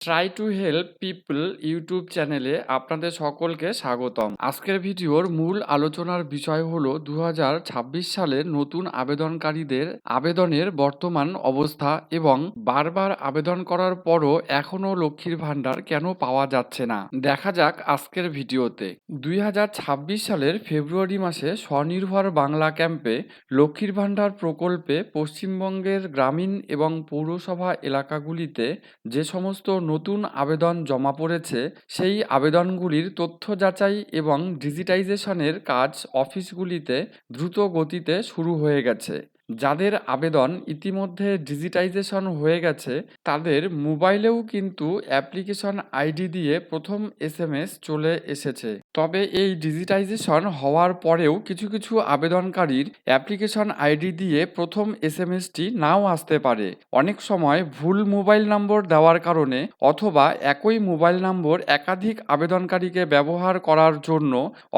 Try to help people YouTube চ্যানেলে আপনাদের সকলকে স্বাগতম। আজকের ভিডিওর মূল আলোচনার বিষয় হলো 2026 সালের নতুন আবেদনকারীদের আবেদনের বর্তমান অবস্থা এবং বারবার আবেদন করার পরও এখনও লক্ষ্মীর ভাণ্ডার কেন পাওয়া যাচ্ছে না। দেখা যাক আজকের ভিডিওতে। 2026 সালের ফেব্রুয়ারি মাসে স্বনির্ভর বাংলা ক্যাম্পে লক্ষ্মীর ভাণ্ডার প্রকল্পে পশ্চিমবঙ্গের গ্রামীণ এবং পৌরসভা এলাকাগুলিতে যে সমস্ত নতুন আবেদন জমা পড়েছে সেই আবেদনগুলির তথ্য যাচাই এবং ডিজিটাইজেশনের কাজ অফিসগুলিতে দ্রুত গতিতে শুরু হয়ে গেছে। যাদের আবেদন ইতিমধ্যে ডিজিটাইজেশন হয়ে গেছে তাদের মোবাইলেও কিন্তু অ্যাপ্লিকেশন আইডি দিয়ে প্রথম এসএমএস চলে এসেছে। তবে এই ডিজিটাইজেশন হওয়ার পরেও কিছু কিছু আবেদনকারীর অ্যাপ্লিকেশন আইডি দিয়ে প্রথম এসএমএসটি নাও আসতে পারে। অনেক সময় ভুল মোবাইল নম্বর দেওয়ার কারণে অথবা একই মোবাইল নম্বর একাধিক আবেদনকারীকে ব্যবহার করার জন্য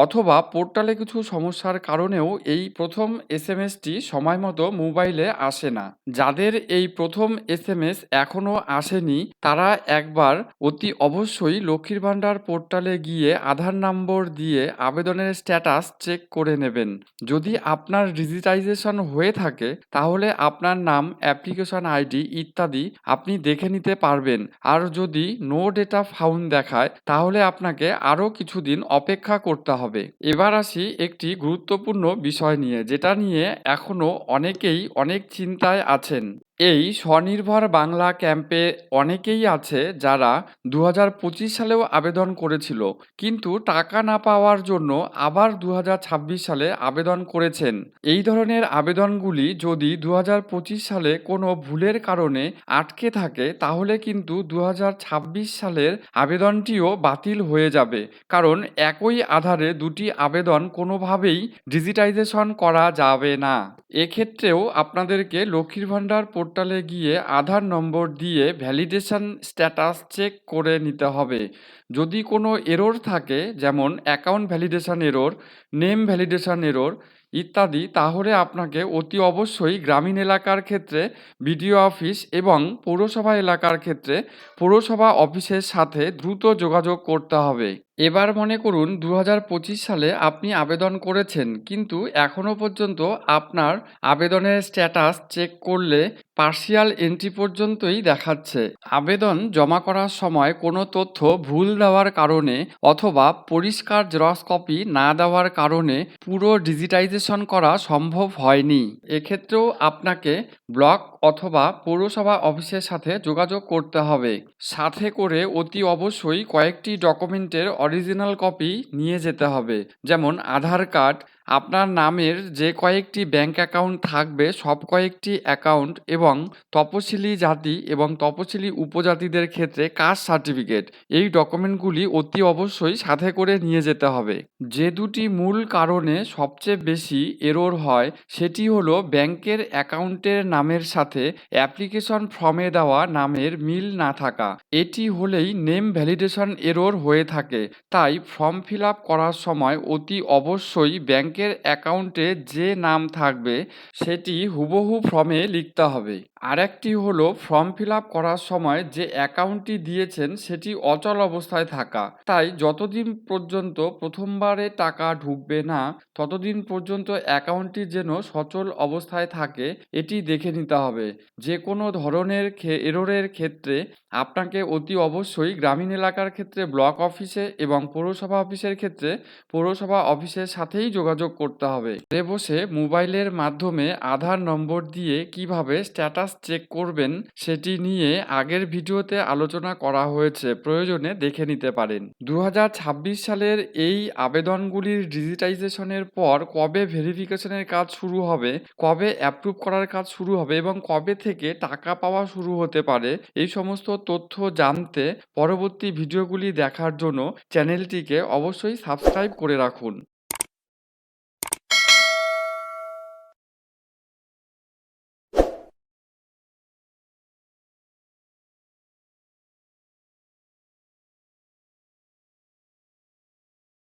অথবা পোর্টালে কিছু সমস্যার কারণেও এই প্রথম এসএমএসটি সময় মতো মোবাইলে আসে না। যাদের এই প্রথম এসএমএস এখনও আসেনি তারা একবার অতি অবশ্যই লক্ষ্মীর ভাণ্ডার পোর্টালে গিয়ে আধার নম্বর দিয়ে আবেদনের স্ট্যাটাস চেক করে নেবেন। যদি আপনার ডিজিটাইজেশন হয়ে থাকে তাহলে আপনার নাম, অ্যাপ্লিকেশন আইডি ইত্যাদি আপনি দেখে নিতে পারবেন। আর যদি নো ডেটা ফাউন্ড দেখায় তাহলে আপনাকে আরও কিছুদিন অপেক্ষা করতে হবে। এবার আসি একটি গুরুত্বপূর্ণ বিষয় নিয়ে, যেটা নিয়ে এখনও অনেকেই অনেক চিন্তায় আছেন। এই স্বনির্ভর বাংলা ক্যাম্পে অনেকেই আছে যারা 2025 সালেও আবেদন করেছিল কিন্তু টাকা না পাওয়ার জন্য আবার 2026 সালে আবেদন করেছেন। এই ধরনের আবেদনগুলি যদি 2025 সালে কোনো ভুলের কারণে আটকে থাকে তাহলে কিন্তু 2026 সালের আবেদনটিও বাতিল হয়ে যাবে, কারণ একই আধারে দুটি আবেদন কোনোভাবেই ডিজিটাইজেশন করা যাবে না। এক্ষেত্রেও আপনাদেরকে লক্ষ্মীর ভাণ্ডার পোর্টালে গিয়ে আধার নম্বর দিয়ে ভ্যালিডেশন স্ট্যাটাস চেক করে নিতে হবে। যদি কোনো এরর থাকে, যেমন account validation error, name validation error ইত্যাদি, তাহলে আপনাকে অতি অবশ্যই গ্রামীণ এলাকার ক্ষেত্রে বিডিও অফিস এবং পৌরসভা এলাকার ক্ষেত্রে পৌরসভা অফিসের সাথে দ্রুত যোগাযোগ করতে হবে। এবার মনে করুন 2025 সালে আপনি আবেদন করেছেন কিন্তু এখনও পর্যন্ত আপনার আবেদনের স্ট্যাটাস চেক করলে পার্শিয়াল এন্ট্রি পর্যন্তই দেখাচ্ছে। আবেদন জমা করার সময় কোনো তথ্য ভুল দেওয়ার কারণে অথবা পরিষ্কার জেরক্স কপি না দেওয়ার কারণে পুরো ডিজিটাইজেশন করা সম্ভব হয়নি। এক্ষেত্রেও আপনাকে ব্লক অথবা পৌরসভা অফিসের সাথে যোগাযোগ করতে হবে। সাথে করে অতি অবশ্যই কয়েকটি ডকুমেন্টের অরিজিনাল কপি নিয়ে যেতে হবে, যেমন আধার কার্ড, আপনার নামের যে কয়েকটি ব্যাংক অ্যাকাউন্ট থাকবে সব কয়েকটি অ্যাকাউন্ট এবং তপশিলি জাতি এবং তপশিলি উপজাতিদের ক্ষেত্রে কাস্ট সার্টিফিকেট। এই ডকুমেন্টগুলি অতি অবশ্যই সাথে করে নিয়ে যেতে হবে। যে দুটি মূল কারণে সবচেয়ে বেশি এরর হয় সেটি হলো ব্যাংকের অ্যাকাউন্টের নামের সাথে অ্যাপ্লিকেশন ফর্মে দেওয়া নামের মিল না থাকা। এটি হলেই নেম ভ্যালিডেশন এরর হয়ে থাকে। তাই ফর্ম ফিল আপ করার সময় অতি অবশ্যই ব্যাংকের অ্যাকাউন্টে যে নাম থাকবে সেটি হুবহু ফর্মে লিখতে হবে। আরেকটি হলো ফর্ম ফিল আপ করার সময় যে অ্যাকাউন্টটি দিয়েছেন সেটি অচল অবস্থায় থাকা। তাই যতদিন পর্যন্ত প্রথমবারে টাকা ঢুকবে না ততদিন পর্যন্ত অ্যাকাউন্টটি যেন সচল অবস্থায় থাকে এটি দেখে নিতে হবে। যে কোনো ধরনের এররের ক্ষেত্রে আপনাকে অতি অবশ্যই গ্রামীণ এলাকার ক্ষেত্রে ব্লক অফিসে এবং পৌরসভা অফিসের ক্ষেত্রে পৌরসভা অফিসের সাথেই যোগাযোগ করতে হবে। ঘরে বসে মোবাইলের মাধ্যমে আধার নম্বর দিয়ে কিভাবে স্ট্যাটাস চেক করবেন সেটি নিয়ে আগের ভিডিওতে আলোচনা করা হয়েছে, প্রয়োজনে দেখে নিতে পারেন। 2026 সালের এই আবেদনগুলির ডিজিটাইজেশনের পর কবে ভেরিফিকেশনের কাজ শুরু হবে, কবে অ্যাপ্রুভ করার কাজ শুরু হবে এবং কবে থেকে টাকা পাওয়া শুরু হতে পারে, এই সমস্ত তথ্য জানতে পরবর্তী ভিডিওগুলি দেখার জন্য চ্যানেলটিকে অবশ্যই সাবস্ক্রাইব করে রাখুন।